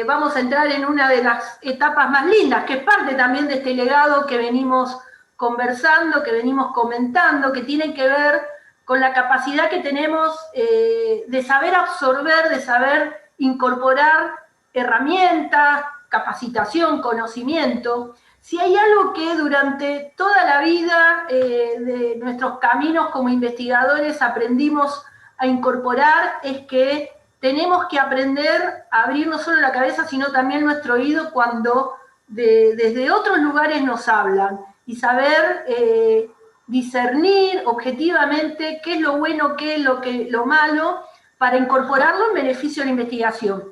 vamos a entrar en una de las etapas más lindas, que es parte también de este legado que venimos conversando, que venimos comentando, que tiene que ver con la capacidad que tenemos de saber absorber, de saber incorporar herramientas, capacitación, conocimiento. Si hay algo que durante toda la vida de nuestros caminos como investigadores aprendimos a incorporar, es que tenemos que aprender a abrir no solo la cabeza, sino también nuestro oído cuando desde otros lugares nos hablan, y saber discernir objetivamente qué es lo bueno, qué es lo malo, para incorporarlo en beneficio de la investigación.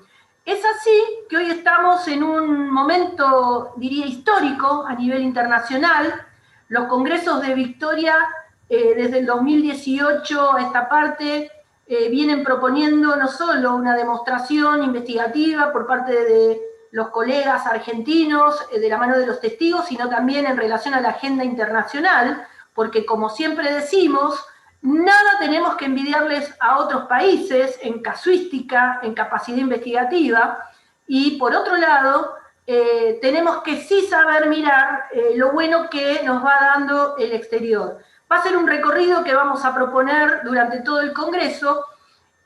Es así que hoy estamos en un momento, diría, histórico a nivel internacional. Los congresos de Victoria, desde el 2018 a esta parte, vienen proponiendo no solo una demostración investigativa por parte de los colegas argentinos, de la mano de los testigos, sino también en relación a la agenda internacional, porque como siempre decimos, nada tenemos que envidiarles a otros países en casuística, en capacidad investigativa, y por otro lado, tenemos que sí saber mirar lo bueno que nos va dando el exterior. Va a ser un recorrido que vamos a proponer durante todo el Congreso,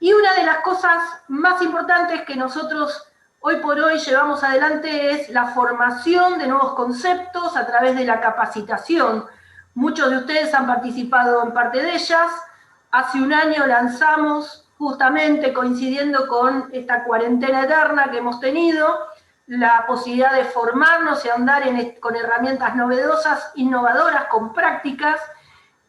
y una de las cosas más importantes que nosotros hoy por hoy llevamos adelante es la formación de nuevos conceptos a través de la capacitación. Muchos de ustedes han participado en parte de ellas. Hace un año lanzamos, justamente coincidiendo con esta cuarentena eterna que hemos tenido, la posibilidad de formarnos y andar con herramientas novedosas, innovadoras, con prácticas.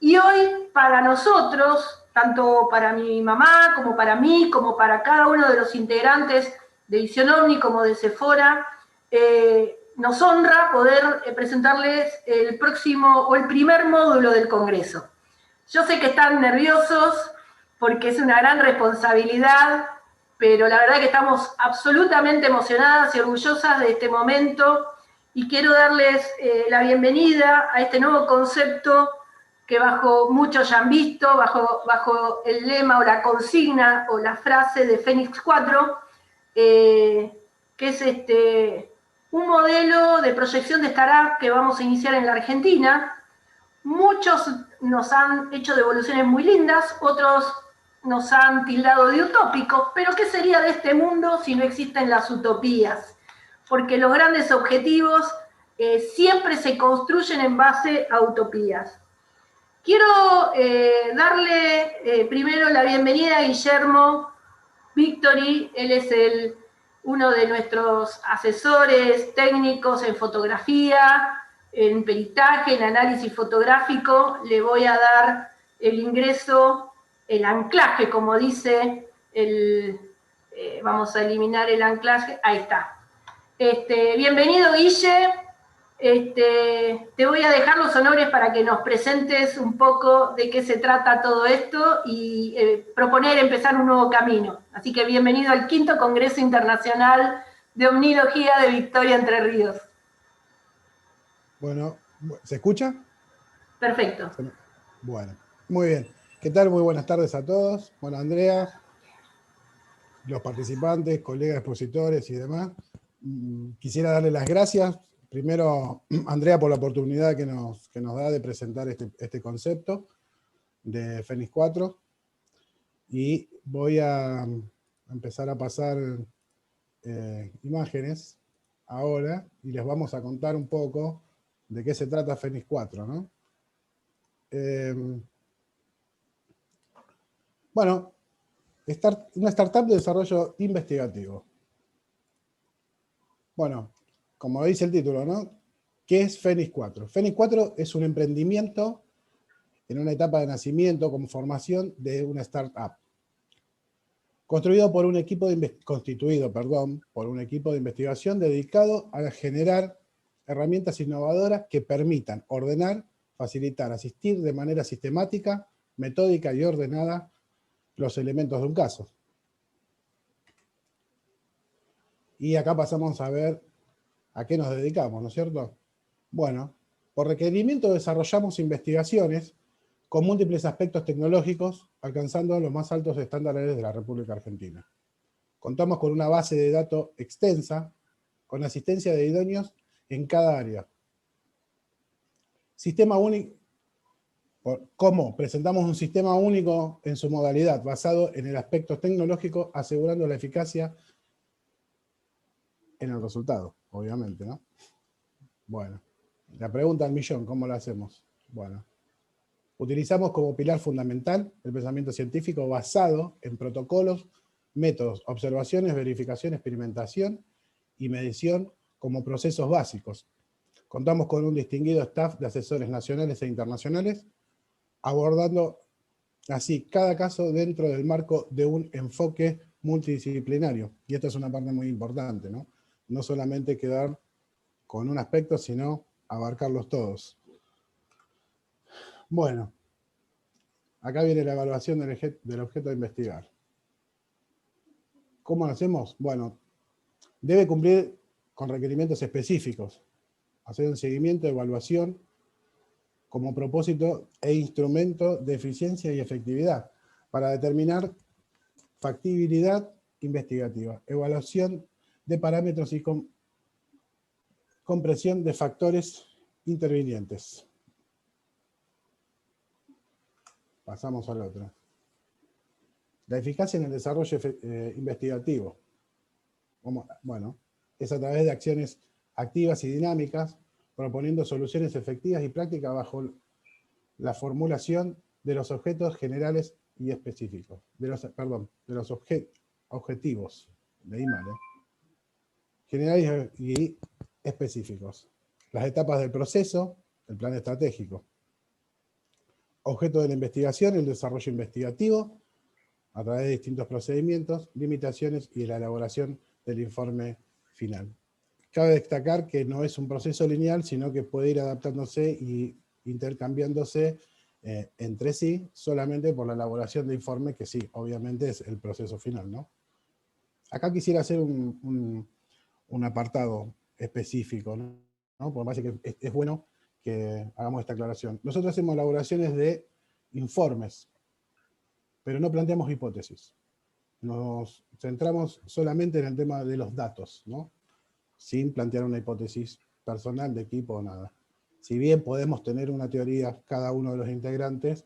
Y hoy para nosotros, tanto para mi mamá, como para mí, como para cada uno de los integrantes de Visión OVNI, como de Sephora, nos honra poder presentarles el próximo o el primer módulo del Congreso. Yo sé que están nerviosos porque es una gran responsabilidad, pero la verdad que estamos absolutamente emocionadas y orgullosas de este momento, y quiero darles la bienvenida a este nuevo concepto que muchos ya han visto, bajo el lema o la consigna o la frase de Fénix 4, que es un modelo de proyección de startup que vamos a iniciar en la Argentina. Muchos nos han hecho devoluciones muy lindas, otros nos han tildado de utópicos, pero ¿qué sería de este mundo si no existen las utopías? Porque los grandes objetivos siempre se construyen en base a utopías. Quiero darle primero la bienvenida a Guillermo Victory. Él es uno de nuestros asesores técnicos en fotografía, en peritaje, en análisis fotográfico. Le voy a dar el ingreso, el anclaje, como dice, vamos a eliminar el anclaje, ahí está. Bienvenido, Guille. Te voy a dejar los honores para que nos presentes un poco de qué se trata todo esto y proponer empezar un nuevo camino. Así que bienvenido al 5º Congreso Internacional de Omnilogía de Victoria, Entre Ríos. Bueno, ¿se escucha? Perfecto. Bueno, muy bien. ¿Qué tal? Muy buenas tardes a todos. Bueno, Andrea, los participantes, colegas expositores y demás. Quisiera darle las gracias. Primero, Andrea, por la oportunidad que nos da de presentar este concepto de Fénix 4. Y voy a empezar a pasar imágenes ahora y les vamos a contar un poco de qué se trata Fénix 4, ¿no? Bueno, una startup de desarrollo investigativo. Bueno, como dice el título, ¿no? ¿Qué es Fénix 4? Fénix 4 es un emprendimiento en una etapa de nacimiento como formación de una startup. Constituido por un equipo de investigación dedicado a generar herramientas innovadoras que permitan ordenar, facilitar, asistir de manera sistemática, metódica y ordenada los elementos de un caso. Y acá pasamos a ver a qué nos dedicamos, ¿no es cierto? Bueno, por requerimiento desarrollamos investigaciones con múltiples aspectos tecnológicos, alcanzando los más altos estándares de la República Argentina. Contamos con una base de datos extensa, con asistencia de idóneos en cada área. Sistema único. ¿Cómo? Presentamos un sistema único en su modalidad, basado en el aspecto tecnológico, asegurando la eficacia en el resultado, obviamente, ¿no? Bueno, la pregunta al millón, ¿cómo lo hacemos? Bueno, utilizamos como pilar fundamental el pensamiento científico basado en protocolos, métodos, observaciones, verificación, experimentación y medición como procesos básicos. Contamos con un distinguido staff de asesores nacionales e internacionales, abordando así cada caso dentro del marco de un enfoque multidisciplinario. Y esta es una parte muy importante, ¿no? No solamente quedar con un aspecto, sino abarcarlos todos. Bueno, acá viene la evaluación del objeto a investigar. ¿Cómo lo hacemos? Bueno, debe cumplir con requerimientos específicos, hacer un seguimiento, evaluación, como propósito e instrumento de eficiencia y efectividad, para determinar factibilidad investigativa, evaluación de parámetros y comprensión de factores intervinientes. Pasamos al otro. La eficacia en el desarrollo investigativo. Bueno, es a través de acciones activas y dinámicas, proponiendo soluciones efectivas y prácticas bajo la formulación de los objetos generales y específicos. De los objetivos. Leí mal, generales y específicos. Las etapas del proceso, el plan estratégico. Objeto de la investigación, el desarrollo investigativo, a través de distintos procedimientos, limitaciones y la elaboración del informe final. Cabe destacar que no es un proceso lineal, sino que puede ir adaptándose y intercambiándose entre sí, solamente por la elaboración de informe, que sí, obviamente es el proceso final, ¿no? Acá quisiera hacer un apartado específico, ¿no? Porque me parece que es bueno que hagamos esta aclaración. Nosotros hacemos elaboraciones de informes, pero no planteamos hipótesis. Nos centramos solamente en el tema de los datos, ¿no? Sin plantear una hipótesis personal de equipo o nada. Si bien podemos tener una teoría cada uno de los integrantes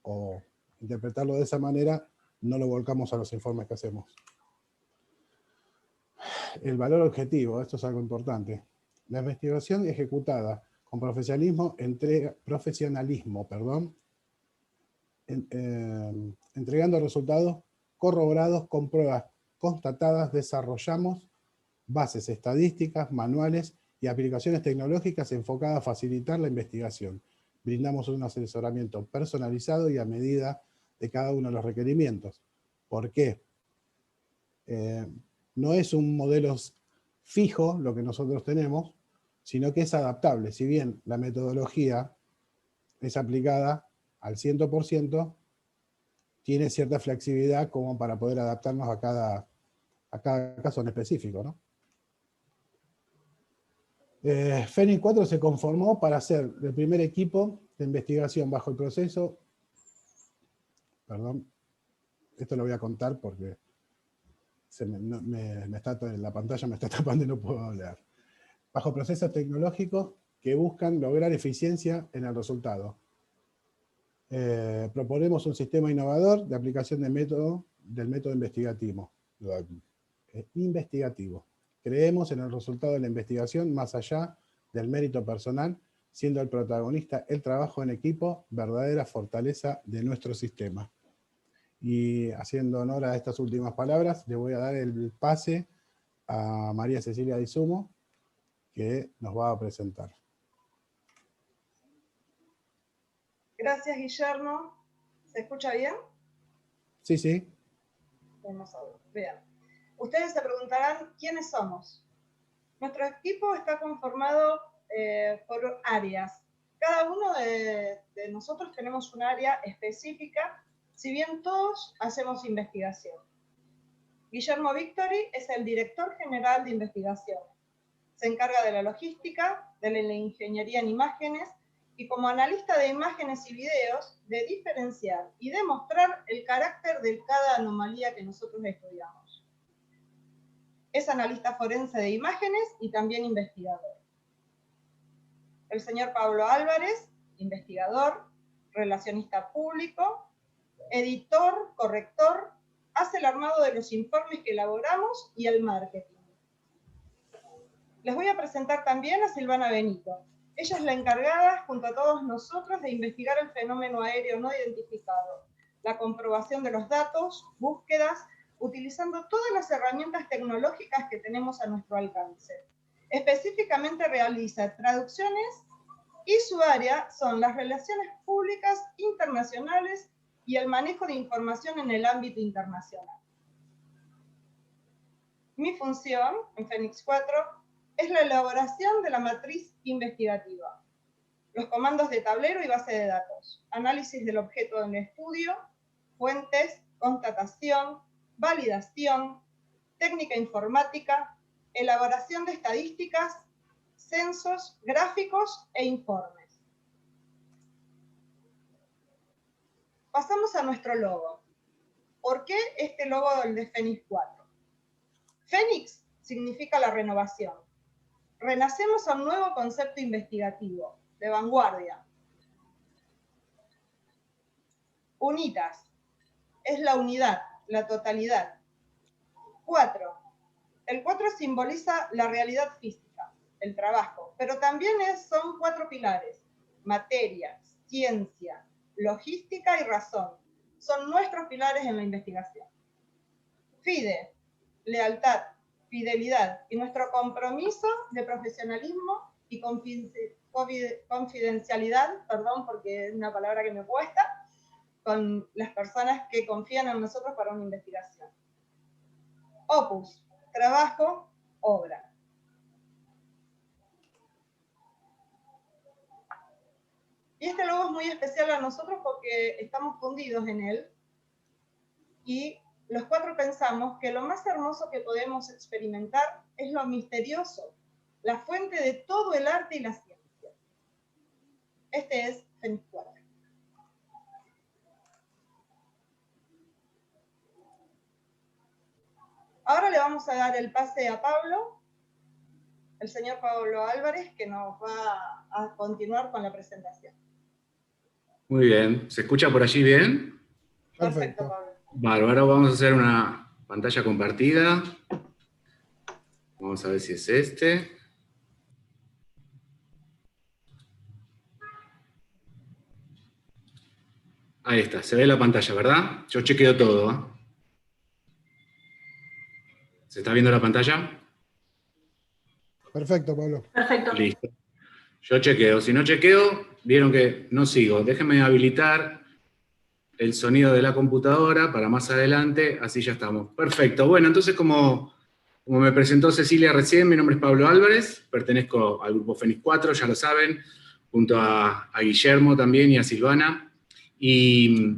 o interpretarlo de esa manera, no lo volcamos a los informes que hacemos. El valor objetivo, esto es algo importante. La investigación ejecutada con profesionalismo, entregando resultados corroborados con pruebas constatadas, desarrollamos bases estadísticas, manuales y aplicaciones tecnológicas enfocadas a facilitar la investigación. Brindamos un asesoramiento personalizado y a medida de cada uno de los requerimientos. ¿Por qué? No es un modelo fijo lo que nosotros tenemos, sino que es adaptable. Si bien la metodología es aplicada al 100%, tiene cierta flexibilidad como para poder adaptarnos a cada caso en específico, ¿no? Fénix 4 se conformó para ser el primer equipo de investigación bajo el proceso. Perdón, esto lo voy a contar porque la pantalla me está tapando y no puedo hablar. Bajo procesos tecnológicos que buscan lograr eficiencia en el resultado. Proponemos un sistema innovador de aplicación del método investigativo. Creemos en el resultado de la investigación más allá del mérito personal, siendo el protagonista el trabajo en equipo, verdadera fortaleza de nuestro sistema. Y haciendo honor a estas últimas palabras, le voy a dar el pase a María Cecilia Di Sumo, que nos va a presentar. Gracias, Guillermo. ¿Se escucha bien? Sí, sí. Vamos a ver. Bien. Ustedes se preguntarán quiénes somos. Nuestro equipo está conformado por áreas. Cada uno de nosotros tenemos un área específica, si bien todos hacemos investigación. Guillermo Victory es el director general de investigación. Se encarga de la logística, de la ingeniería en imágenes y como analista de imágenes y videos, de diferenciar y demostrar el carácter de cada anomalía que nosotros estudiamos. Es analista forense de imágenes y también investigador. El señor Pablo Álvarez, investigador, relacionista público, editor, corrector, hace el armado de los informes que elaboramos y el marketing. Les voy a presentar también a Silvana Benito. Ella es la encargada, junto a todos nosotros, de investigar el fenómeno aéreo no identificado, la comprobación de los datos, búsquedas, utilizando todas las herramientas tecnológicas que tenemos a nuestro alcance. Específicamente realiza traducciones y su área son las relaciones públicas internacionales y el manejo de información en el ámbito internacional. Mi función en Fénix 4 es la elaboración de la matriz investigativa, los comandos de tablero y base de datos, análisis del objeto del estudio, fuentes, constatación, validación, técnica informática, elaboración de estadísticas, censos, gráficos e informes. Pasamos a nuestro logo. ¿Por qué este logo del de Fénix 4? Fénix significa la renovación. Renacemos a un nuevo concepto investigativo, de vanguardia. Unitas es la unidad, la totalidad. 4. El 4 simboliza la realidad física, el trabajo, pero también son 4 pilares: materia, ciencia, logística y razón. Son nuestros pilares en la investigación. FIDE, lealtad, fidelidad y nuestro compromiso de profesionalismo y confidencialidad, perdón, porque es una palabra que me cuesta, con las personas que confían en nosotros para una investigación. Opus, trabajo, obra. Y este logo es muy especial a nosotros porque estamos fundidos en él y los 4 pensamos que lo más hermoso que podemos experimentar es lo misterioso, la fuente de todo el arte y la ciencia. Este es Fénix 4. Ahora le vamos a dar el pase a Pablo, el señor Pablo Álvarez, que nos va a continuar con la presentación. Muy bien. ¿Se escucha por allí bien? Perfecto, Pablo. Bárbaro, vamos a hacer una pantalla compartida. Vamos a ver si es este. Ahí está, se ve la pantalla, ¿verdad? Yo chequeo todo, ¿eh? ¿Se está viendo la pantalla? Perfecto, Pablo. Perfecto. Listo. Yo chequeo. Si no chequeo, vieron que no sigo. Déjenme habilitar el sonido de la computadora para más adelante, así ya estamos. Perfecto. Bueno, entonces como me presentó Cecilia recién, mi nombre es Pablo Álvarez, pertenezco al grupo Fénix 4, ya lo saben, junto a Guillermo también y a Silvana. Y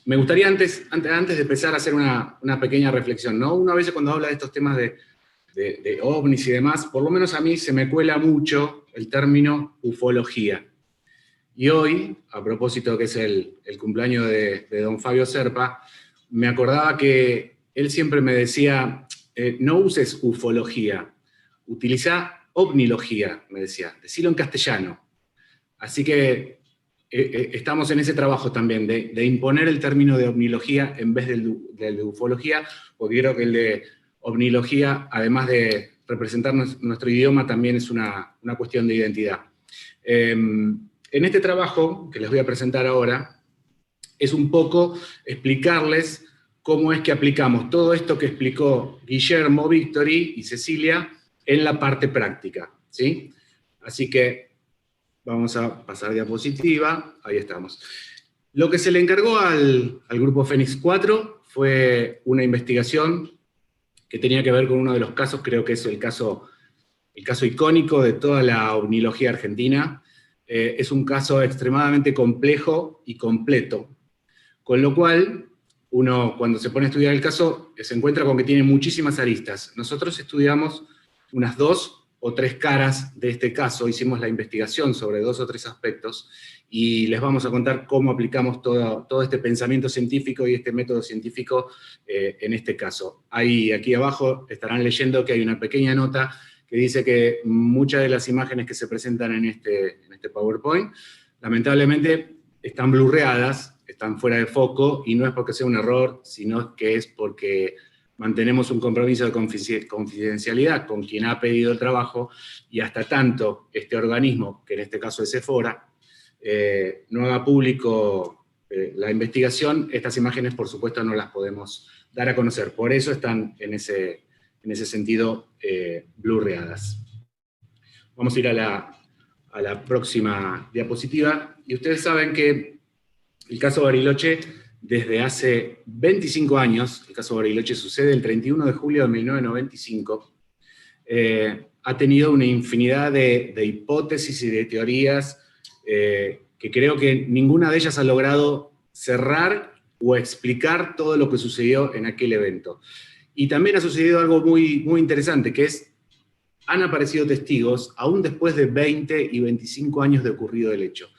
me gustaría antes de empezar a hacer una pequeña reflexión, ¿no? Uno a veces cuando habla de estos temas de ovnis y demás, por lo menos a mí se me cuela mucho el término ufología. Y hoy, a propósito que es el cumpleaños de don Fabio Serpa, me acordaba que él siempre me decía, no uses ufología, utiliza ovnilogía, me decía, decilo en castellano. Así que estamos en ese trabajo también, de imponer el término de ovnilogía en vez del de ufología, porque creo que el de ovnilogía, además de representar nuestro idioma, también es una cuestión de identidad. En este trabajo, que les voy a presentar ahora, es un poco explicarles cómo es que aplicamos todo esto que explicó Guillermo, Victory y Cecilia en la parte práctica, ¿sí? Así que vamos a pasar diapositiva, ahí estamos. Lo que se le encargó al grupo Fénix 4 fue una investigación que tenía que ver con uno de los casos, creo que es el caso icónico de toda la ovnilogía argentina. Es un caso extremadamente complejo y completo, con lo cual uno cuando se pone a estudiar el caso se encuentra con que tiene muchísimas aristas. Nosotros estudiamos unas 2 o 3 caras de este caso, hicimos la investigación sobre 2 o 3 aspectos, y les vamos a contar cómo aplicamos todo este pensamiento científico y este método científico en este caso. Ahí, aquí abajo estarán leyendo que hay una pequeña nota que dice que muchas de las imágenes que se presentan en este PowerPoint, lamentablemente están blurreadas, están fuera de foco, y no es porque sea un error, sino que es porque mantenemos un compromiso de confidencialidad con quien ha pedido el trabajo, y hasta tanto este organismo, que en este caso es Sephora, no haga público la investigación, estas imágenes por supuesto no las podemos dar a conocer. Por eso están en ese sentido blurreadas. Vamos a ir a la próxima diapositiva. Y ustedes saben que el caso Bariloche, desde hace 25 años, el caso Bariloche sucede el 31 de julio de 1995, ha tenido una infinidad de hipótesis y de teorías que creo que ninguna de ellas ha logrado cerrar o explicar todo lo que sucedió en aquel evento. Y también ha sucedido algo muy, muy interesante, que es, han aparecido testigos aún después de 20 y 25 años de ocurrido el hecho.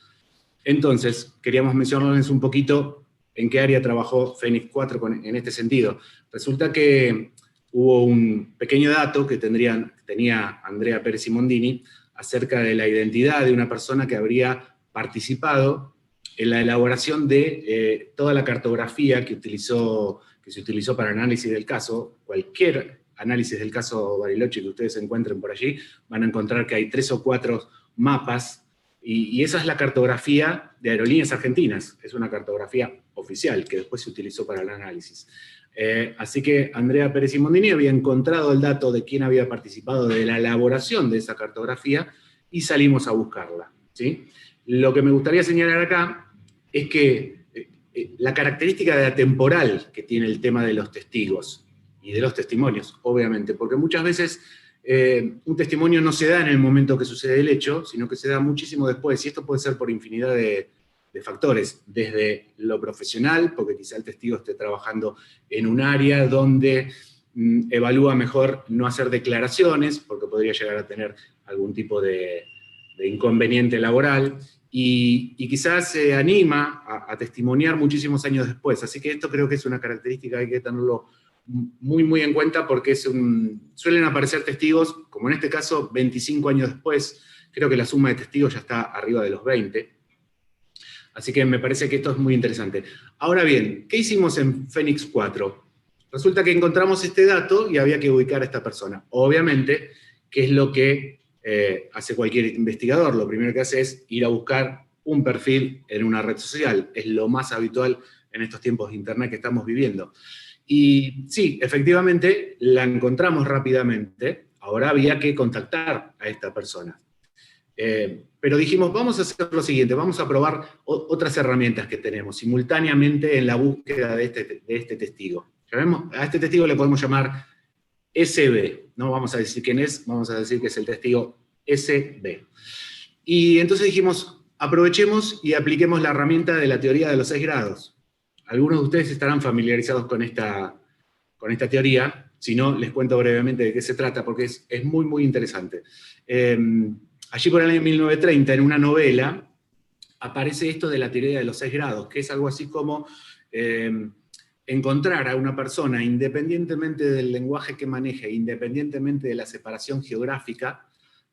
Entonces, queríamos mencionarles un poquito en qué área trabajó Fénix 4 en este sentido. Resulta que hubo un pequeño dato que tenía Andrea Pérez Simondini acerca de la identidad de una persona que habría participado en la elaboración de toda la cartografía que se utilizó para análisis del caso. Cualquier análisis del caso Bariloche que ustedes encuentren por allí, van a encontrar que hay 3 o 4 mapas, y esa es la cartografía de Aerolíneas Argentinas, es una cartografía oficial que después se utilizó para el análisis. Así que Andrea Pérez Simondini había encontrado el dato de quién había participado de la elaboración de esa cartografía, y salimos a buscarla, ¿sí? Lo que me gustaría señalar acá es que la característica temporal que tiene el tema de los testigos y de los testimonios, obviamente, porque muchas veces un testimonio no se da en el momento que sucede el hecho, sino que se da muchísimo después, y esto puede ser por infinidad de factores, desde lo profesional, porque quizá el testigo esté trabajando en un área donde evalúa mejor no hacer declaraciones, porque podría llegar a tener algún tipo de inconveniente laboral, y quizás se anima a testimoniar muchísimos años después. Así que esto creo que es una característica que hay que tenerlo muy, muy en cuenta, porque suelen aparecer testigos, como en este caso, 25 años después. Creo que la suma de testigos ya está arriba de los 20. Así que me parece que esto es muy interesante. Ahora bien, ¿qué hicimos en Fénix 4? Resulta que encontramos este dato y había que ubicar a esta persona. Obviamente, ¿qué es lo que hace cualquier investigador? Lo primero que hace es ir a buscar un perfil en una red social. Es lo más habitual en estos tiempos de internet que estamos viviendo. Y sí, efectivamente, la encontramos rápidamente. Ahora había que contactar a esta persona. Pero dijimos, vamos a hacer lo siguiente, vamos a probar otras herramientas que tenemos simultáneamente en la búsqueda de este testigo. A este testigo le podemos llamar SB, no vamos a decir quién es, vamos a decir que es el testigo SB. Y entonces dijimos, aprovechemos y apliquemos la herramienta de la teoría de los 6 grados. Algunos de ustedes estarán familiarizados con esta teoría, si no, les cuento brevemente de qué se trata, porque es muy, muy interesante. Allí por el año 1930, en una novela, aparece esto de la teoría de los 6 grados, que es algo así como encontrar a una persona, independientemente del lenguaje que maneje, independientemente de la separación geográfica,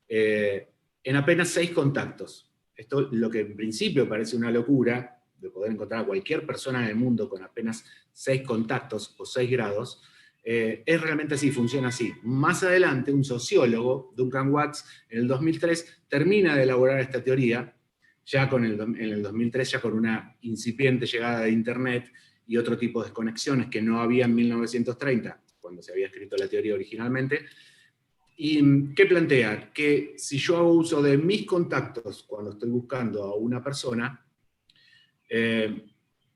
en apenas 6 contactos. Esto, lo que en principio parece una locura, de poder encontrar a cualquier persona en el mundo con apenas 6 contactos o 6 grados, es realmente así, funciona así. Más adelante, un sociólogo, Duncan Watts, en el 2003, termina de elaborar esta teoría, ya en el 2003, ya con una incipiente llegada de Internet y otro tipo de conexiones que no había en 1930, cuando se había escrito la teoría originalmente. ¿Y qué plantea? Que si yo hago uso de mis contactos cuando estoy buscando a una persona,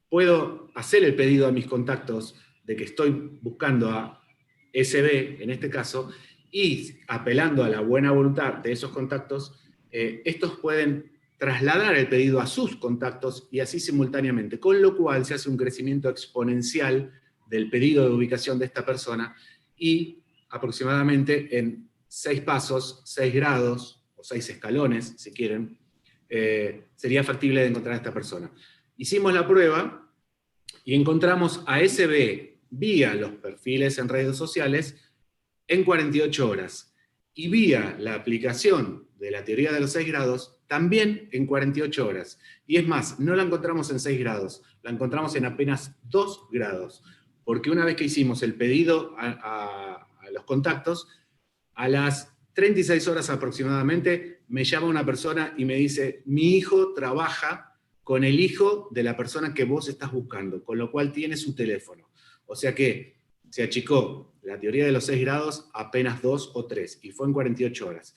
puedo hacer el pedido a mis contactos de que estoy buscando a SB, en este caso, y apelando a la buena voluntad de esos contactos, estos pueden trasladar el pedido a sus contactos y así simultáneamente, con lo cual se hace un crecimiento exponencial del pedido de ubicación de esta persona, y aproximadamente en 6 pasos, 6 grados, o 6 escalones, si quieren, sería factible de encontrar a esta persona. Hicimos la prueba y encontramos a SB vía los perfiles en redes sociales en 48 horas, y vía la aplicación de la teoría de los 6 grados, también en 48 horas. Y es más, no la encontramos en 6 grados, la encontramos en apenas 2 grados, porque una vez que hicimos el pedido a los contactos, a las 36 horas aproximadamente, me llama una persona y me dice, mi hijo trabaja con el hijo de la persona que vos estás buscando, con lo cual tiene su teléfono. O sea que se achicó la teoría de los 6 grados a apenas 2 o 3, y fue en 48 horas.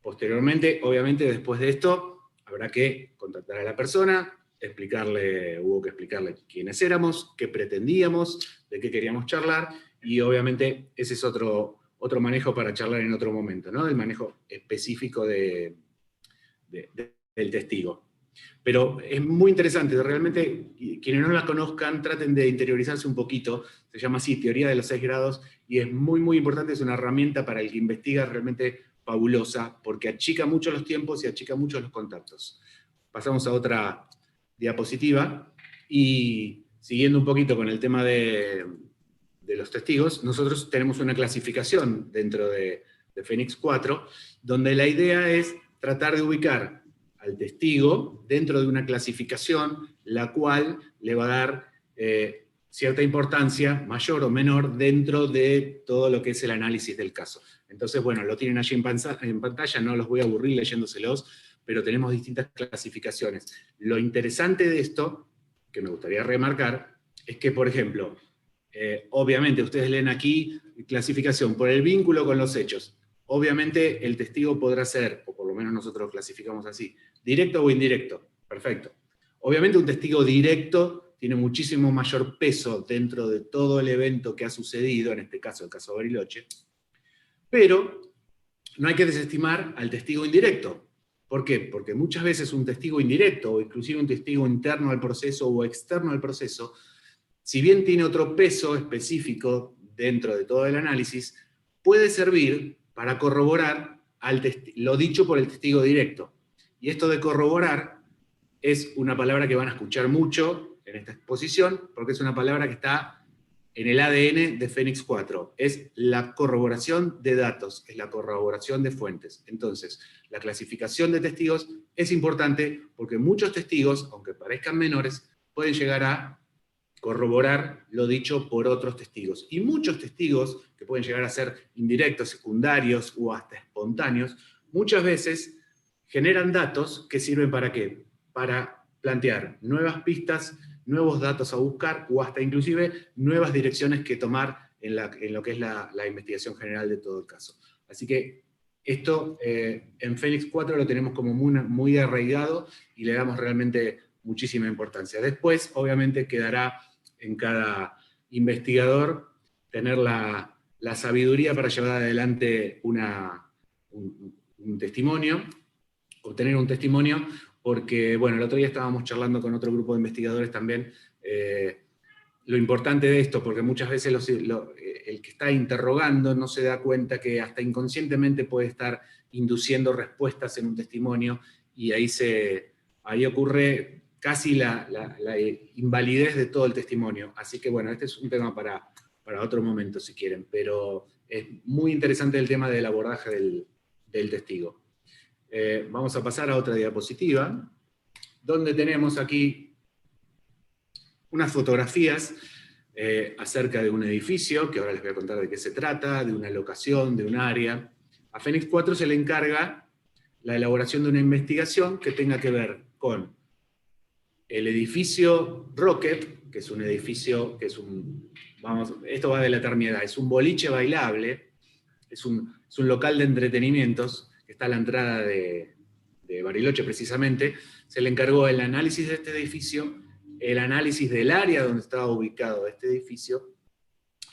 Posteriormente, obviamente, después de esto, habrá que contactar a la persona, hubo que explicarle quiénes éramos, qué pretendíamos, de qué queríamos charlar, y obviamente ese es otro manejo para charlar en otro momento, ¿no? El manejo específico del testigo. Pero es muy interesante, realmente, quienes no la conozcan, traten de interiorizarse un poquito, se llama así, teoría de los 6 grados, y es muy, muy importante, es una herramienta para el que investiga realmente fabulosa, porque achica mucho los tiempos y achica mucho los contactos. Pasamos a otra diapositiva, y siguiendo un poquito con el tema de los testigos, nosotros tenemos una clasificación dentro de Fénix 4, donde la idea es tratar de ubicar al testigo dentro de una clasificación, la cual le va a dar cierta importancia, mayor o menor, dentro de todo lo que es el análisis del caso. Entonces, bueno, lo tienen allí en pantalla, no los voy a aburrir leyéndoselos, pero tenemos distintas clasificaciones. Lo interesante de esto, que me gustaría remarcar, es que, por ejemplo, obviamente ustedes leen aquí clasificación por el vínculo con los hechos. Obviamente el testigo podrá ser, o por lo menos nosotros lo clasificamos así, directo o indirecto. Perfecto. Obviamente un testigo directo tiene muchísimo mayor peso dentro de todo el evento que ha sucedido, en este caso el caso Bariloche, pero no hay que desestimar al testigo indirecto. ¿Por qué? Porque muchas veces un testigo indirecto, o inclusive un testigo interno al proceso o externo al proceso, si bien tiene otro peso específico dentro de todo el análisis, puede servir para corroborar lo dicho por el testigo directo. Y esto de corroborar es una palabra que van a escuchar mucho en esta exposición, porque es una palabra que está en el ADN de Fénix 4. Es la corroboración de datos, es la corroboración de fuentes. Entonces, la clasificación de testigos es importante porque muchos testigos, aunque parezcan menores, pueden llegar a corroborar lo dicho por otros testigos. Y muchos testigos, que pueden llegar a ser indirectos, secundarios o hasta espontáneos, muchas veces generan datos que sirven ¿para qué? Para plantear nuevas pistas, nuevos datos a buscar, o hasta inclusive nuevas direcciones que tomar en lo que es la investigación general de todo el caso. Así que esto en Fénix 4 lo tenemos como muy arraigado y le damos realmente muchísima importancia. Después, obviamente, quedará en cada investigador tener la sabiduría para llevar adelante un testimonio, obtener un testimonio, porque, bueno, el otro día estábamos charlando con otro grupo de investigadores también, lo importante de esto, porque muchas veces el que está interrogando no se da cuenta que hasta inconscientemente puede estar induciendo respuestas en un testimonio, y ahí ocurre casi la invalidez de todo el testimonio. Así que bueno, este es un tema para otro momento si quieren, pero es muy interesante el tema del abordaje del testigo. Vamos a pasar a otra diapositiva, donde tenemos aquí unas fotografías acerca de un edificio, que ahora les voy a contar de qué se trata, de una locación, de un área. A Fénix 4 se le encarga la elaboración de una investigación que tenga que ver con el edificio Rocket, que es un edificio, que es esto va de la eternidad, es un boliche bailable, es un local de entretenimientos, que está a la entrada de Bariloche precisamente. Se le encargó el análisis de este edificio, el análisis del área donde estaba ubicado este edificio,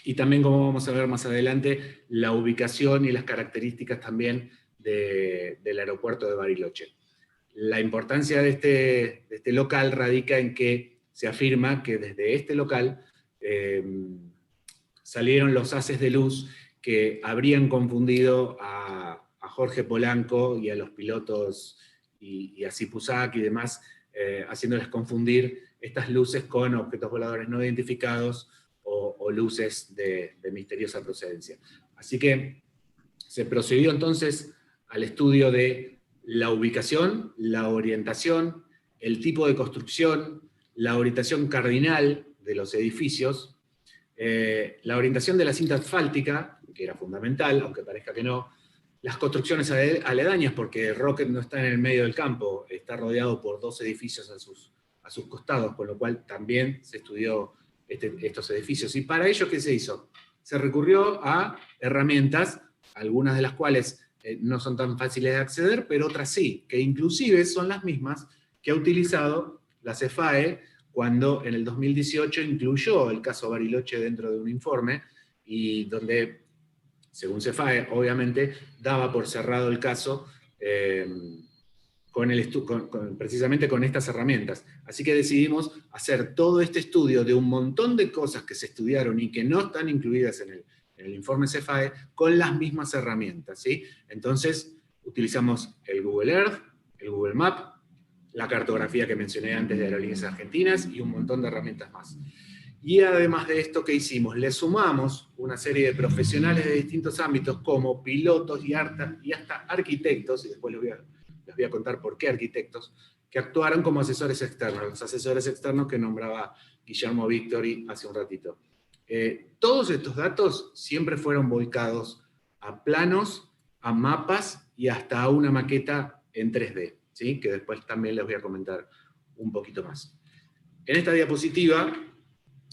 y también, como vamos a ver más adelante, la ubicación y las características también del aeropuerto de Bariloche. La importancia de este local radica en que se afirma que desde este local salieron los haces de luz que habrían confundido a Jorge Polanco y a los pilotos y a Zipuzac y demás, haciéndoles confundir estas luces con objetos voladores no identificados o luces de misteriosa procedencia. Así que se procedió entonces al estudio de la ubicación, la orientación, el tipo de construcción, la orientación cardinal de los edificios, la orientación de la cinta asfáltica, que era fundamental, aunque parezca que no, las construcciones aledañas, porque Rocket no está en el medio del campo, está rodeado por 2 edificios a sus costados, con lo cual también se estudió estos edificios. Y para ello, ¿qué se hizo? Se recurrió a herramientas, algunas de las cuales no son tan fáciles de acceder, pero otras sí, que inclusive son las mismas que ha utilizado la CEFAE cuando en el 2018 incluyó el caso Bariloche dentro de un informe, y donde, según CEFAE, obviamente, daba por cerrado el caso precisamente con estas herramientas. Así que decidimos hacer todo este estudio de un montón de cosas que se estudiaron y que no están incluidas en el informe CEFAE, con las mismas herramientas, ¿sí? Entonces, utilizamos el Google Earth, el Google Map, la cartografía que mencioné antes de Aerolíneas Argentinas, y un montón de herramientas más. Y además de esto, ¿qué hicimos? Le sumamos una serie de profesionales de distintos ámbitos, como pilotos y hasta arquitectos, y después les voy a contar por qué arquitectos, que actuaron como asesores externos, los asesores externos que nombraba Guillermo Victori hace un ratito. Todos estos datos siempre fueron volcados a planos, a mapas y hasta a una maqueta en 3D, ¿sí? Que después también les voy a comentar un poquito más. En esta diapositiva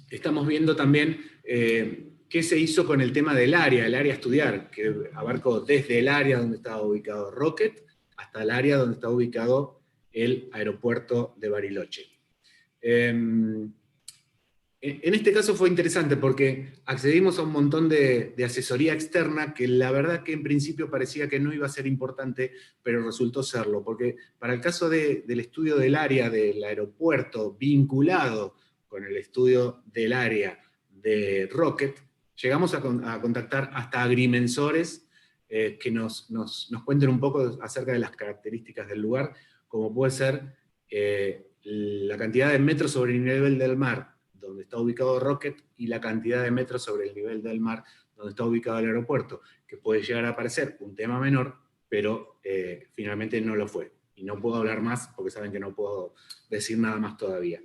estamos viendo también qué se hizo con el tema del área a estudiar, que abarcó desde el área donde estaba ubicado Rocket hasta el área donde estaba ubicado el aeropuerto de Bariloche. En este caso fue interesante porque accedimos a un montón de asesoría externa que la verdad que en principio parecía que no iba a ser importante, pero resultó serlo, porque para el caso del estudio del área del aeropuerto vinculado con el estudio del área de Rocket, llegamos a contactar hasta agrimensores que nos cuenten un poco acerca de las características del lugar, como puede ser la cantidad de metros sobre el nivel del mar donde está ubicado Rocket, y la cantidad de metros sobre el nivel del mar donde está ubicado el aeropuerto, que puede llegar a parecer un tema menor, pero finalmente no lo fue. Y no puedo hablar más, porque saben que no puedo decir nada más todavía.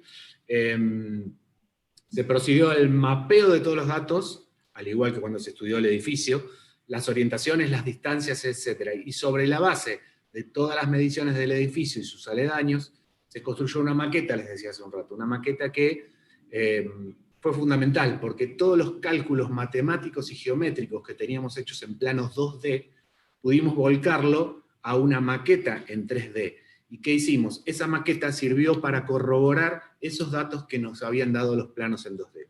Se procedió al mapeo de todos los datos, al igual que cuando se estudió el edificio, las orientaciones, las distancias, etc. Y sobre la base de todas las mediciones del edificio y sus aledaños, se construyó una maqueta, les decía hace un rato, una maqueta que fue fundamental, porque todos los cálculos matemáticos y geométricos que teníamos hechos en planos 2D, pudimos volcarlo a una maqueta en 3D. ¿Y qué hicimos? Esa maqueta sirvió para corroborar esos datos que nos habían dado los planos en 2D.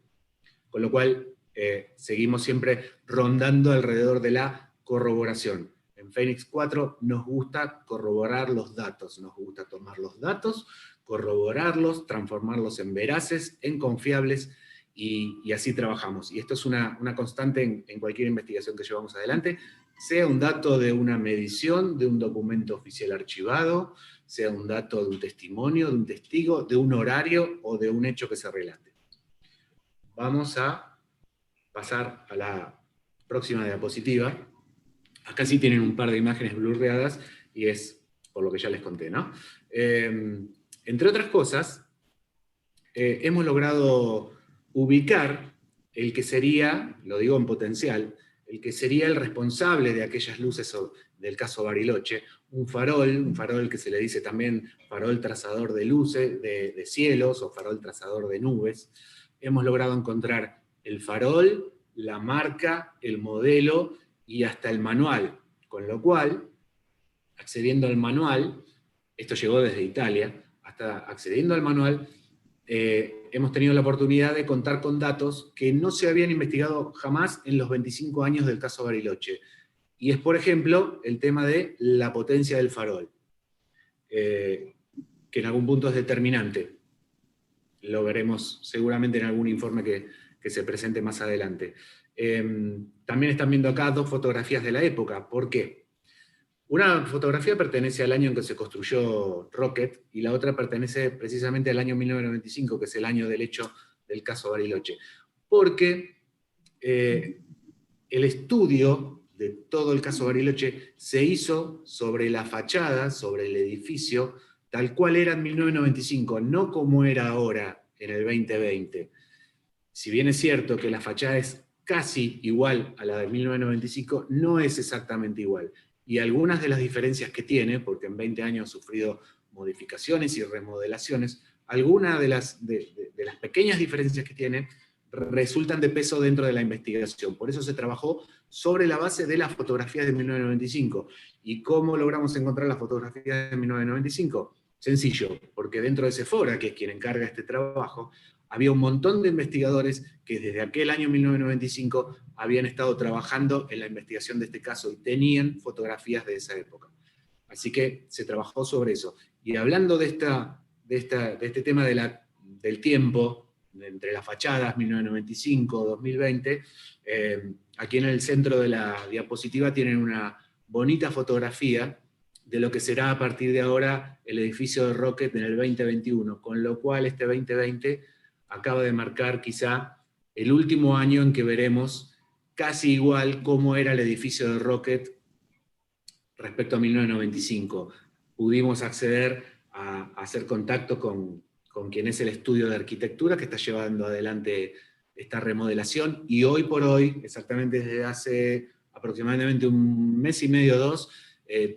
Con lo cual, seguimos siempre rondando alrededor de la corroboración. En Fénix 4 nos gusta corroborar los datos, nos gusta tomar los datos, corroborarlos, transformarlos en veraces, en confiables, y así trabajamos. Y esto es una constante en cualquier investigación que llevamos adelante, sea un dato de una medición, de un documento oficial archivado, sea un dato de un testimonio, de un testigo, de un horario o de un hecho que se relate. Vamos a pasar a la próxima diapositiva. Acá sí tienen un par de imágenes blurreadas, y es por lo que ya les conté, ¿no? Entre otras cosas, hemos logrado ubicar el que sería, lo digo en potencial, el que sería el responsable de aquellas luces del caso Bariloche, un farol que se le dice también farol trazador de luces, de cielos, o farol trazador de nubes. Hemos logrado encontrar el farol, la marca, el modelo y hasta el manual, con lo cual, accediendo al manual, esto llegó desde Italia, hasta accediendo al manual, hemos tenido la oportunidad de contar con datos que no se habían investigado jamás en los 25 años del caso Bariloche. Y es, por ejemplo, el tema de la potencia del farol, que en algún punto es determinante. Lo veremos seguramente en algún informe que se presente más adelante. También están viendo acá dos fotografías de la época. ¿Por qué? Una fotografía pertenece al año en que se construyó Rocket, y la otra pertenece precisamente al año 1995, que es el año del hecho del caso Bariloche. Porque el estudio de todo el caso Bariloche se hizo sobre la fachada, sobre el edificio, tal cual era en 1995, no como era ahora, en el 2020. Si bien es cierto que la fachada es casi igual a la de 1995, no es exactamente igual. Y algunas de las diferencias que tiene, porque en 20 años ha sufrido modificaciones y remodelaciones, algunas de las pequeñas diferencias que tiene resultan de peso dentro de la investigación. Por eso se trabajó sobre la base de las fotografías de 1995. ¿Y cómo logramos encontrar las fotografías de 1995? Sencillo, porque dentro de Sephora, que es quien encarga este trabajo, había un montón de investigadores que desde aquel año 1995 habían estado trabajando en la investigación de este caso y tenían fotografías de esa época. Así que se trabajó sobre eso. Y hablando de este tema del tiempo, entre las fachadas 1995-2020, aquí en el centro de la diapositiva tienen una bonita fotografía de lo que será a partir de ahora el edificio de Rocket en el 2021, con lo cual este 2020 acaba de marcar quizá el último año en que veremos casi igual cómo era el edificio de Rocket respecto a 1995. Pudimos acceder a hacer contacto con quien es el estudio de arquitectura que está llevando adelante esta remodelación, y hoy por hoy, exactamente desde hace aproximadamente un mes y medio o dos,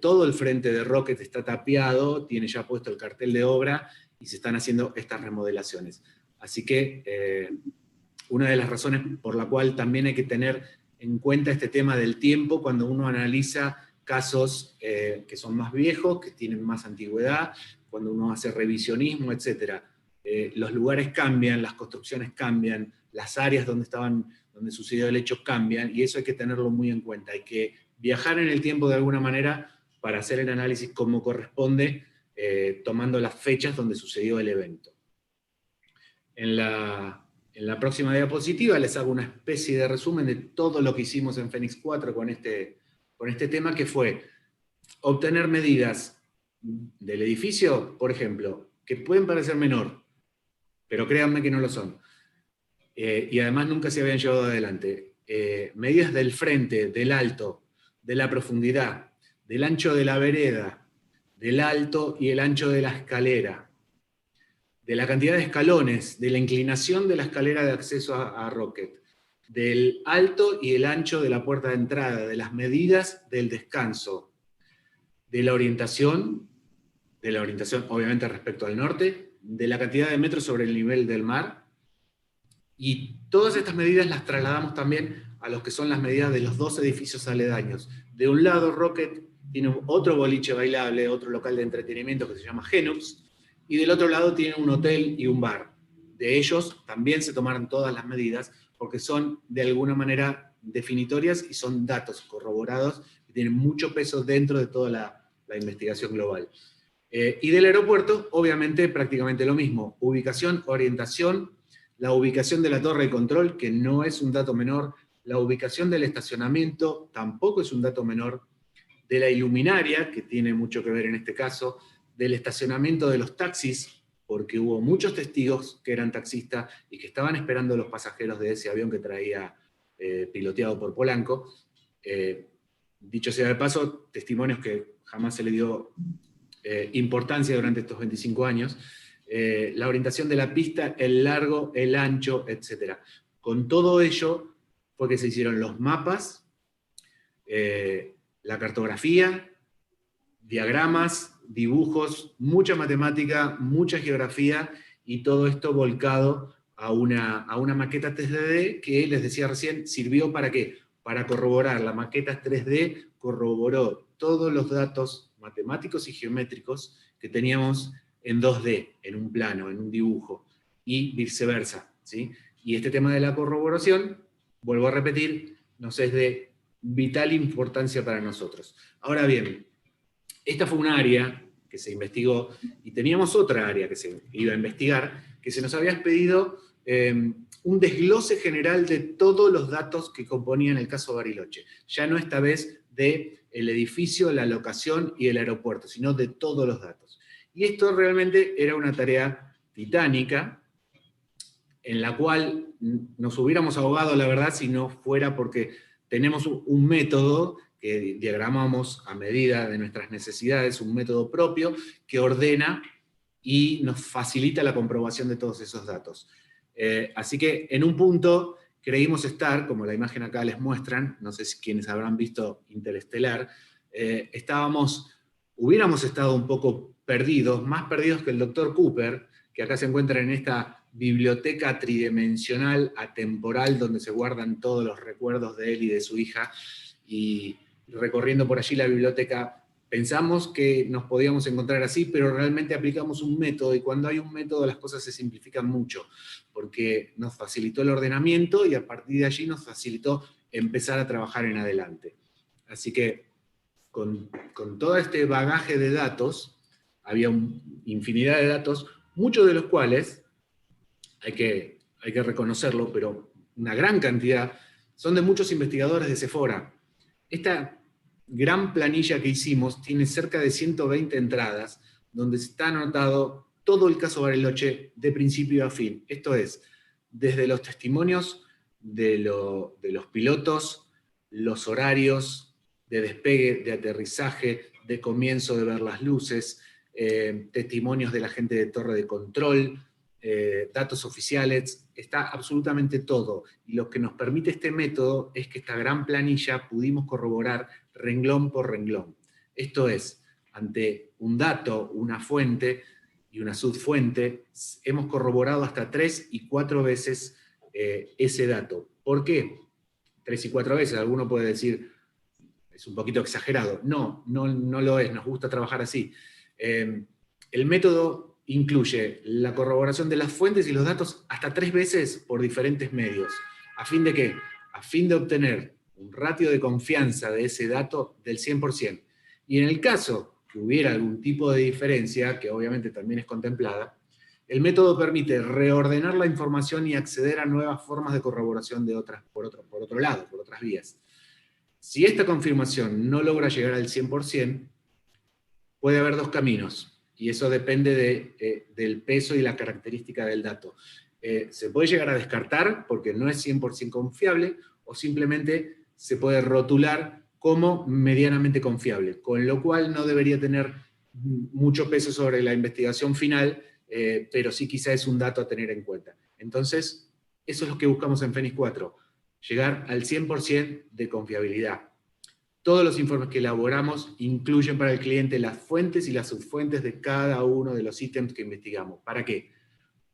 todo el frente de Rocket está tapiado, tiene ya puesto el cartel de obra y se están haciendo estas remodelaciones. Así que una de las razones por la cual también hay que tener en cuenta este tema del tiempo cuando uno analiza casos que son más viejos, que tienen más antigüedad, cuando uno hace revisionismo, etc. Los lugares cambian, las construcciones cambian, las áreas donde sucedió el hecho cambian, y eso hay que tenerlo muy en cuenta. Hay que viajar en el tiempo de alguna manera para hacer el análisis como corresponde, tomando las fechas donde sucedió el evento. En la próxima diapositiva les hago una especie de resumen de todo lo que hicimos en Fénix 4 con este tema, que fue obtener medidas del edificio, por ejemplo, que pueden parecer menor, pero créanme que no lo son. Y además nunca se habían llevado adelante. Medidas del frente, del alto, de la profundidad, del ancho de la vereda, del alto y el ancho de la escalera, de la cantidad de escalones, de la inclinación de la escalera de acceso a Rocket, del alto y el ancho de la puerta de entrada, de las medidas del descanso, de la orientación obviamente respecto al norte, de la cantidad de metros sobre el nivel del mar, y todas estas medidas las trasladamos también a lo que son las medidas de los dos edificios aledaños. De un lado, Rocket tiene otro boliche bailable, otro local de entretenimiento que se llama Genux, y del otro lado tiene un hotel y un bar. De ellos también se tomaron todas las medidas, porque son de alguna manera definitorias y son datos corroborados que tienen mucho peso dentro de toda la investigación global. Y del aeropuerto, obviamente, prácticamente lo mismo. Ubicación, orientación, la ubicación de la torre de control, que no es un dato menor, la ubicación del estacionamiento tampoco es un dato menor, de la iluminaria, que tiene mucho que ver en este caso, del estacionamiento de los taxis, porque hubo muchos testigos que eran taxistas y que estaban esperando a los pasajeros de ese avión que traía piloteado por Polanco. Dicho sea de paso, testimonios que jamás se le dio importancia durante estos 25 años. La orientación de la pista, el largo, el ancho, etc. Con todo ello fue que se hicieron los mapas, la cartografía, diagramas, dibujos, mucha matemática, mucha geografía, y todo esto volcado a una maqueta 3D que, les decía recién, sirvió ¿para qué? Para corroborar. La maqueta 3D corroboró todos los datos matemáticos y geométricos que teníamos en 2D, en un plano, en un dibujo, y viceversa, ¿sí? Y este tema de la corroboración, vuelvo a repetir, nos es de vital importancia para nosotros. Ahora bien, esta fue un área que se investigó, y teníamos otra área que se iba a investigar, que se nos había pedido un desglose general de todos los datos que componían el caso Bariloche. Ya no esta vez del edificio, la locación y el aeropuerto, sino de todos los datos. Y esto realmente era una tarea titánica, en la cual nos hubiéramos ahogado, la verdad, si no fuera porque tenemos un método que diagramamos a medida de nuestras necesidades, un método propio que ordena y nos facilita la comprobación de todos esos datos. Así que en un punto creímos estar, como la imagen acá les muestran, no sé si quienes habrán visto Interestelar, hubiéramos estado un poco perdidos, más perdidos que el Dr. Cooper, que acá se encuentra en esta biblioteca tridimensional, atemporal, donde se guardan todos los recuerdos de él y de su hija, y recorriendo por allí la biblioteca, pensamos que nos podíamos encontrar así, pero realmente aplicamos un método, y cuando hay un método las cosas se simplifican mucho, porque nos facilitó el ordenamiento, y a partir de allí nos facilitó empezar a trabajar en adelante. Así que, con todo este bagaje de datos, había infinidad de datos, muchos de los cuales, hay que reconocerlo, pero una gran cantidad, son de muchos investigadores de Sephora. Esta gran planilla que hicimos tiene cerca de 120 entradas, donde está anotado todo el caso Bariloche de principio a fin. Esto es, desde los testimonios de los pilotos, los horarios de despegue, de aterrizaje, de comienzo de ver las luces, testimonios de la gente de torre de control, datos oficiales, está absolutamente todo. Y lo que nos permite este método es que esta gran planilla pudimos corroborar renglón por renglón. Esto es, ante un dato, una fuente y una subfuente, hemos corroborado hasta 3 y 4 veces ese dato. ¿Por qué? 3 y 4 veces, alguno puede decir, es un poquito exagerado. No lo es, nos gusta trabajar así. El método incluye la corroboración de las fuentes y los datos hasta 3 veces por diferentes medios. ¿A fin de qué? A fin de obtener un ratio de confianza de ese dato del 100%. Y en el caso que hubiera algún tipo de diferencia, que obviamente también es contemplada, el método permite reordenar la información y acceder a nuevas formas de corroboración de por otro lado, por otras vías. Si esta confirmación no logra llegar al 100%, puede haber 2 caminos. Y eso depende del peso y la característica del dato. Se puede llegar a descartar porque no es 100% confiable, o simplemente se puede rotular como medianamente confiable, con lo cual no debería tener mucho peso sobre la investigación final, pero sí quizá es un dato a tener en cuenta. Entonces, eso es lo que buscamos en Fénix 4, llegar al 100% de confiabilidad. Todos los informes que elaboramos incluyen para el cliente las fuentes y las subfuentes de cada uno de los ítems que investigamos. ¿Para qué?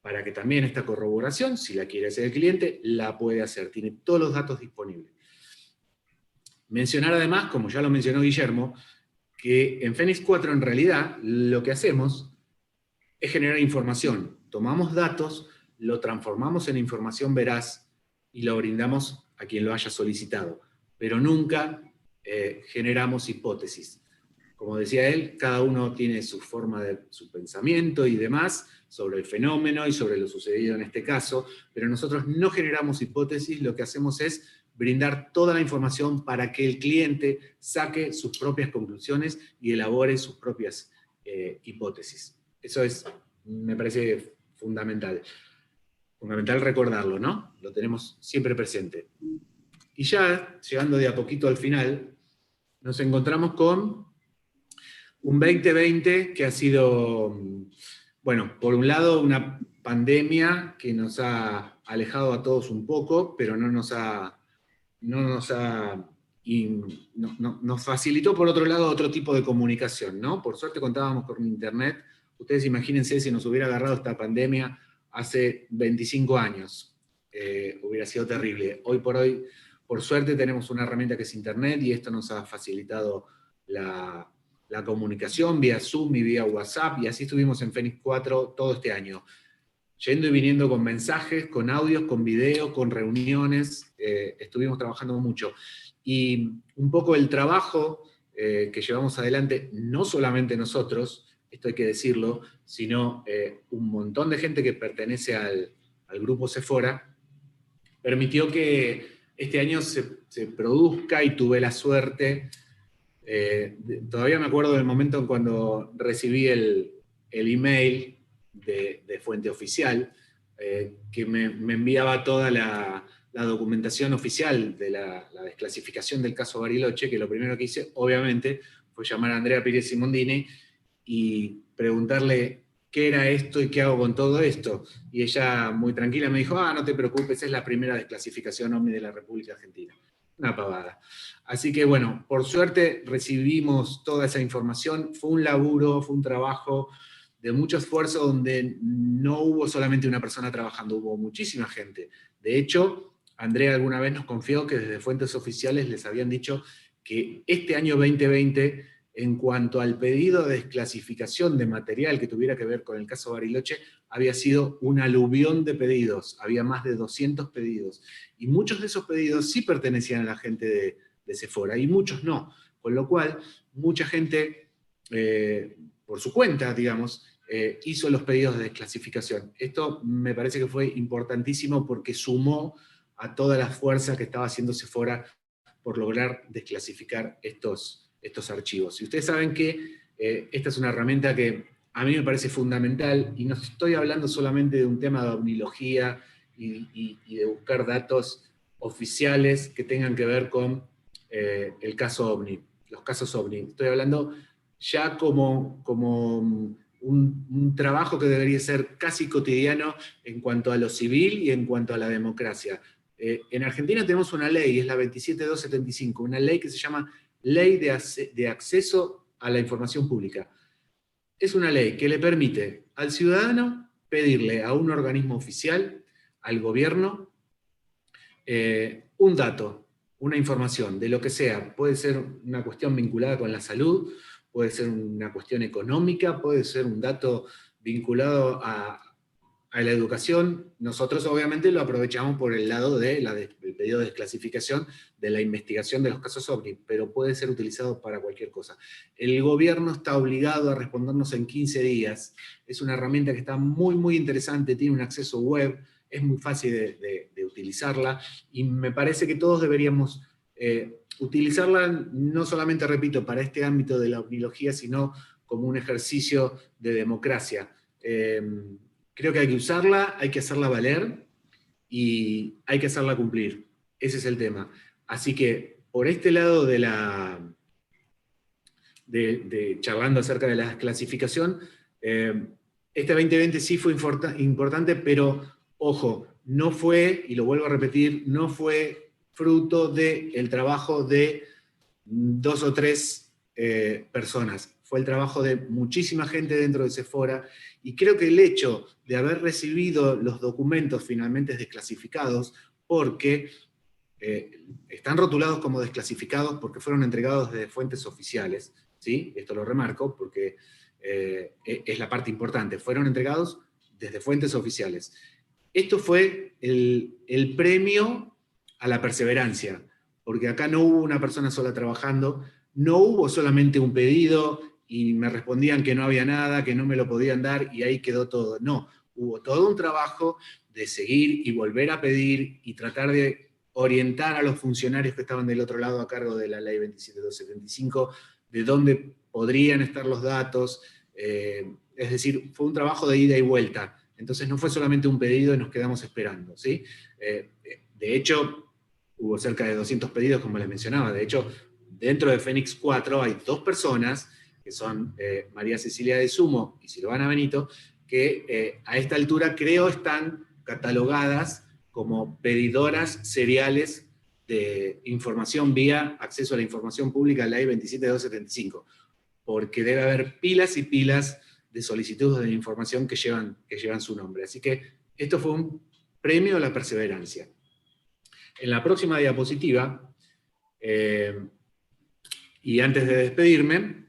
Para que también esta corroboración, si la quiere hacer el cliente, la puede hacer. Tiene todos los datos disponibles. Mencionar además, como ya lo mencionó Guillermo, que en Fénix 4 en realidad lo que hacemos es generar información. Tomamos datos, lo transformamos en información veraz y lo brindamos a quien lo haya solicitado. Pero nunca generamos hipótesis. Como decía él, cada uno tiene su forma de su pensamiento y demás sobre el fenómeno y sobre lo sucedido en este caso, pero nosotros no generamos hipótesis, lo que hacemos es brindar toda la información para que el cliente saque sus propias conclusiones y elabore sus propias hipótesis. Eso me parece fundamental. Fundamental recordarlo, ¿no? Lo tenemos siempre presente. Y ya, llegando de a poquito al final, nos encontramos con un 2020 que ha sido, bueno, por un lado una pandemia que nos ha alejado a todos un poco, pero nos facilitó por otro lado otro tipo de comunicación, ¿no? Por suerte contábamos con internet. Ustedes imagínense si nos hubiera agarrado esta pandemia hace 25 años. Hubiera sido terrible. Hoy por hoy, por suerte, tenemos una herramienta que es internet y esto nos ha facilitado la comunicación vía Zoom y vía WhatsApp, y así estuvimos en Fénix 4 todo este año. Yendo y viniendo con mensajes, con audios, con videos, con reuniones, estuvimos trabajando mucho. Y un poco el trabajo que llevamos adelante, no solamente nosotros, esto hay que decirlo, sino un montón de gente que pertenece al grupo Sephora, permitió que este año se produzca, y tuve la suerte, todavía me acuerdo del momento en cuando recibí el email de fuente oficial, que me enviaba toda la documentación oficial de la desclasificación del caso Bariloche, que lo primero que hice, obviamente, fue llamar a Andrea Pires Simondini y preguntarle qué era esto y qué hago con todo esto. Y ella, muy tranquila, me dijo, no te preocupes, es la primera desclasificación OVNI de la República Argentina. Una pavada. Así que bueno, por suerte recibimos toda esa información. Fue un laburo, fue un trabajo de mucho esfuerzo, donde no hubo solamente una persona trabajando, hubo muchísima gente. De hecho, Andrea alguna vez nos confió que desde fuentes oficiales les habían dicho que este año 2020, en cuanto al pedido de desclasificación de material que tuviera que ver con el caso Bariloche, había sido un aluvión de pedidos, había más de 200 pedidos, y muchos de esos pedidos sí pertenecían a la gente de Sephora, y muchos no, con lo cual mucha gente, por su cuenta, digamos, hizo los pedidos de desclasificación. Esto me parece que fue importantísimo, porque sumó a toda la fuerza que estaba haciendo Sephora por lograr desclasificar estos archivos. Y ustedes saben que esta es una herramienta que a mí me parece fundamental, y no estoy hablando solamente de un tema de ovnilogía y de buscar datos oficiales que tengan que ver con el caso OVNI, los casos OVNI. Estoy hablando ya como un trabajo que debería ser casi cotidiano en cuanto a lo civil y en cuanto a la democracia. En Argentina tenemos una ley, es la 27275, una ley que se llama Ley de Acceso a la Información Pública. Es una ley que le permite al ciudadano pedirle a un organismo oficial, al gobierno, un dato, una información, de lo que sea. Puede ser una cuestión vinculada con la salud, puede ser una cuestión económica, puede ser un dato vinculado a la educación. Nosotros obviamente lo aprovechamos por el lado del pedido de desclasificación de la investigación de los casos OVNI, pero puede ser utilizado para cualquier cosa. El gobierno está obligado a respondernos en 15 días. Es una herramienta que está muy, muy interesante, tiene un acceso web, es muy fácil de utilizarla, y me parece que todos deberíamos utilizarla, no solamente, repito, para este ámbito de la ovnilogía, sino como un ejercicio de democracia. Creo que hay que usarla, hay que hacerla valer, y hay que hacerla cumplir. Ese es el tema. Así que, por este lado de charlando acerca de la desclasificación, este 2020 sí fue importante, pero, ojo, no fue, y lo vuelvo a repetir, no fue fruto del trabajo de 2 o 3 personas. Fue el trabajo de muchísima gente dentro de Sephora, y creo que el hecho de haber recibido los documentos finalmente desclasificados, porque están rotulados como desclasificados porque fueron entregados desde fuentes oficiales, ¿sí? Esto lo remarco porque es la parte importante, fueron entregados desde fuentes oficiales. Esto fue el premio a la perseverancia, porque acá no hubo una persona sola trabajando, no hubo solamente un pedido y me respondían que no había nada, que no me lo podían dar y ahí quedó todo. No, hubo todo un trabajo de seguir y volver a pedir y tratar de orientar a los funcionarios que estaban del otro lado a cargo de la ley 27275, de dónde podrían estar los datos. Es decir, fue un trabajo de ida y vuelta. Entonces no fue solamente un pedido y nos quedamos esperando, ¿sí? De hecho, hubo cerca de 200 pedidos, como les mencionaba. De hecho, dentro de Fénix 4 hay 2 personas, que son María Cecilia de Sumo y Silvana Benito, que a esta altura creo están catalogadas como pedidoras seriales de información vía acceso a la información pública, ley 27275, porque debe haber pilas y pilas de solicitudes de información que llevan su nombre. Así que esto fue un premio a la perseverancia. En la próxima diapositiva, y antes de despedirme,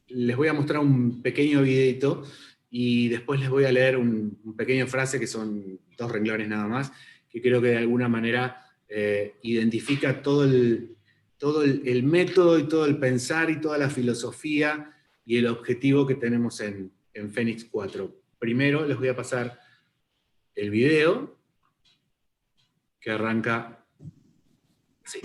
les voy a mostrar un pequeño videito, y después les voy a leer un pequeño frase, que son 2 renglones nada más, que creo que de alguna manera identifica todo el método y todo el pensar y toda la filosofía y el objetivo que tenemos en Fénix 4. Primero les voy a pasar el video, que arranca así.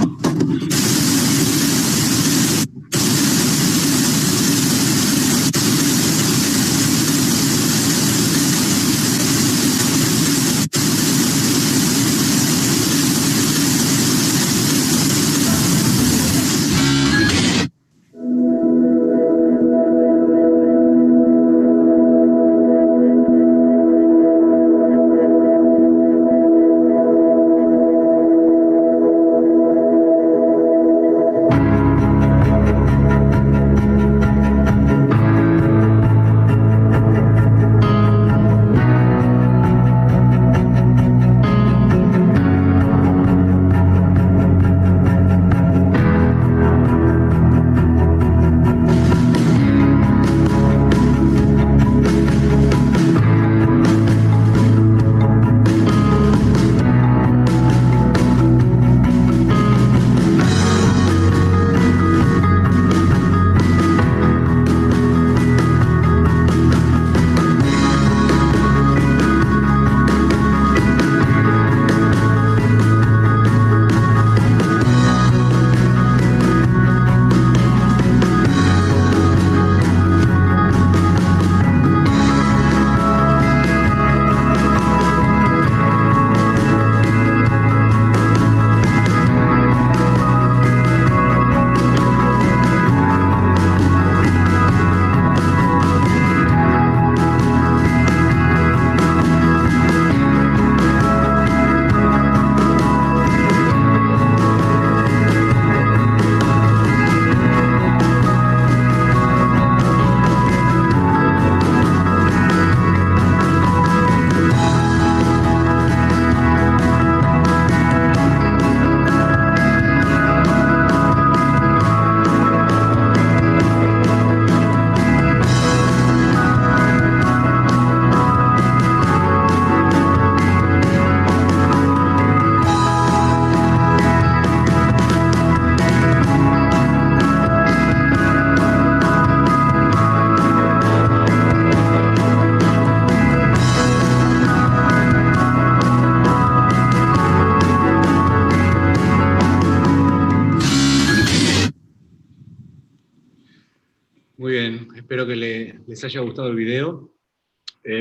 Muy bien, espero que les haya gustado el video.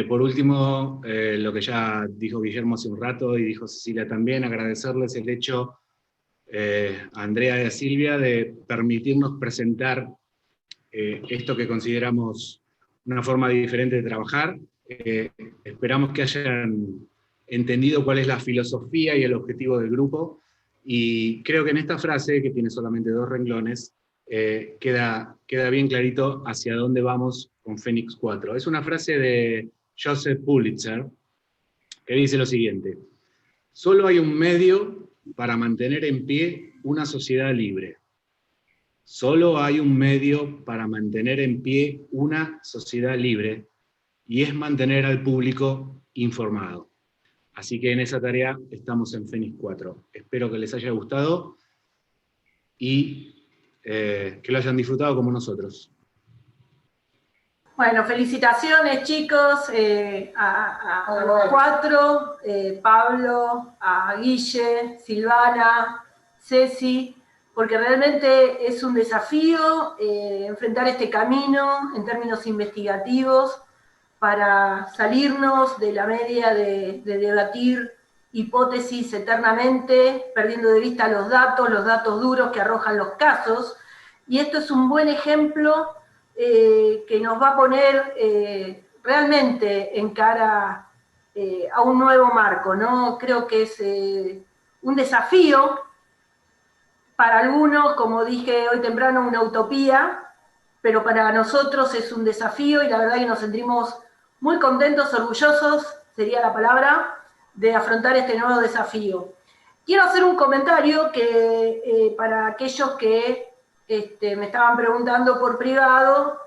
Por último, lo que ya dijo Guillermo hace un rato y dijo Cecilia también, agradecerles el hecho a Andrea y a Silvia de permitirnos presentar esto que consideramos una forma diferente de trabajar. Esperamos que hayan entendido cuál es la filosofía y el objetivo del grupo, y creo que en esta frase, que tiene solamente 2 renglones, queda bien clarito hacia dónde vamos con Fénix 4. Es una frase de Joseph Pulitzer, que dice lo siguiente: solo hay un medio para mantener en pie una sociedad libre. Solo hay un medio para mantener en pie una sociedad libre, y es mantener al público informado. Así que en esa tarea estamos en Fénix 4. Espero que les haya gustado y que lo hayan disfrutado como nosotros. Bueno, felicitaciones chicos, a los 4, Pablo, a Guille, Silvana, Ceci, porque realmente es un desafío enfrentar este camino en términos investigativos para salirnos de la media de debatir hipótesis eternamente, perdiendo de vista los datos duros que arrojan los casos, y esto es un buen ejemplo que nos va a poner realmente en cara a un nuevo marco, ¿no? Creo que es un desafío, para algunos, como dije hoy temprano, una utopía, pero para nosotros es un desafío, y la verdad que nos sentimos muy contentos, orgullosos, sería la palabra, de afrontar este nuevo desafío. Quiero hacer un comentario que para aquellos que me estaban preguntando por privado,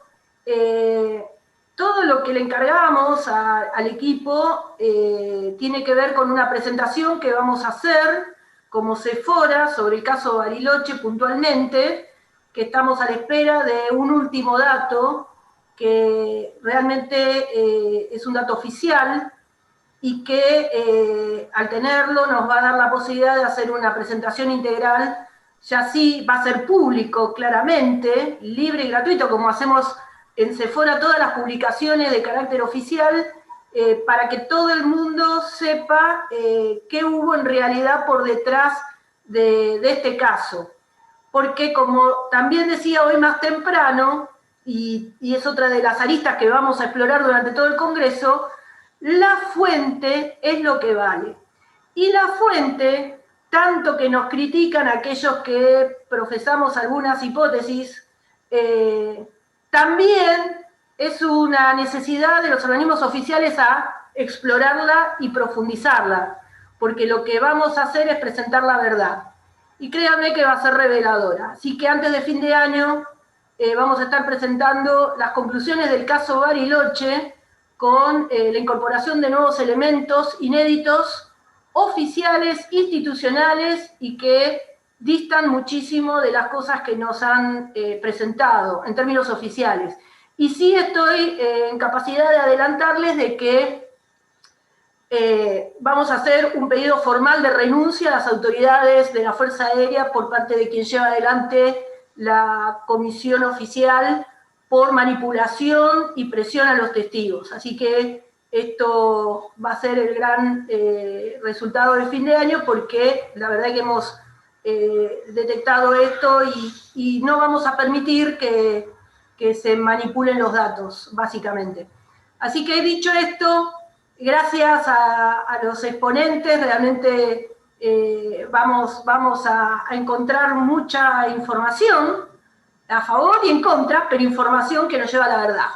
todo lo que le encargamos al equipo tiene que ver con una presentación que vamos a hacer como Sephora sobre el caso Bariloche puntualmente, que estamos a la espera de un último dato que realmente es un dato oficial, y que al tenerlo nos va a dar la posibilidad de hacer una presentación integral, ya sí va a ser público claramente, libre y gratuito, como hacemos en Sephora todas las publicaciones de carácter oficial, para que todo el mundo sepa qué hubo en realidad por detrás de este caso. Porque como también decía hoy más temprano, y es otra de las aristas que vamos a explorar durante todo el Congreso, la fuente es lo que vale. Y la fuente, tanto que nos critican aquellos que profesamos algunas hipótesis, también es una necesidad de los organismos oficiales a explorarla y profundizarla, porque lo que vamos a hacer es presentar la verdad. Y créanme que va a ser reveladora. Así que antes de fin de año vamos a estar presentando las conclusiones del caso Bariloche con la incorporación de nuevos elementos inéditos, oficiales, institucionales y que distan muchísimo de las cosas que nos han presentado en términos oficiales. Y sí estoy en capacidad de adelantarles de que vamos a hacer un pedido formal de renuncia a las autoridades de la Fuerza Aérea por parte de quien lleva adelante la comisión oficial por manipulación y presión a los testigos. Así que esto va a ser el gran resultado del fin de año, porque la verdad que hemos detectado esto y no vamos a permitir que se manipulen los datos, básicamente. Así que dicho esto, gracias a los exponentes, realmente vamos a encontrar mucha información a favor y en contra, pero información que nos lleva a la verdad.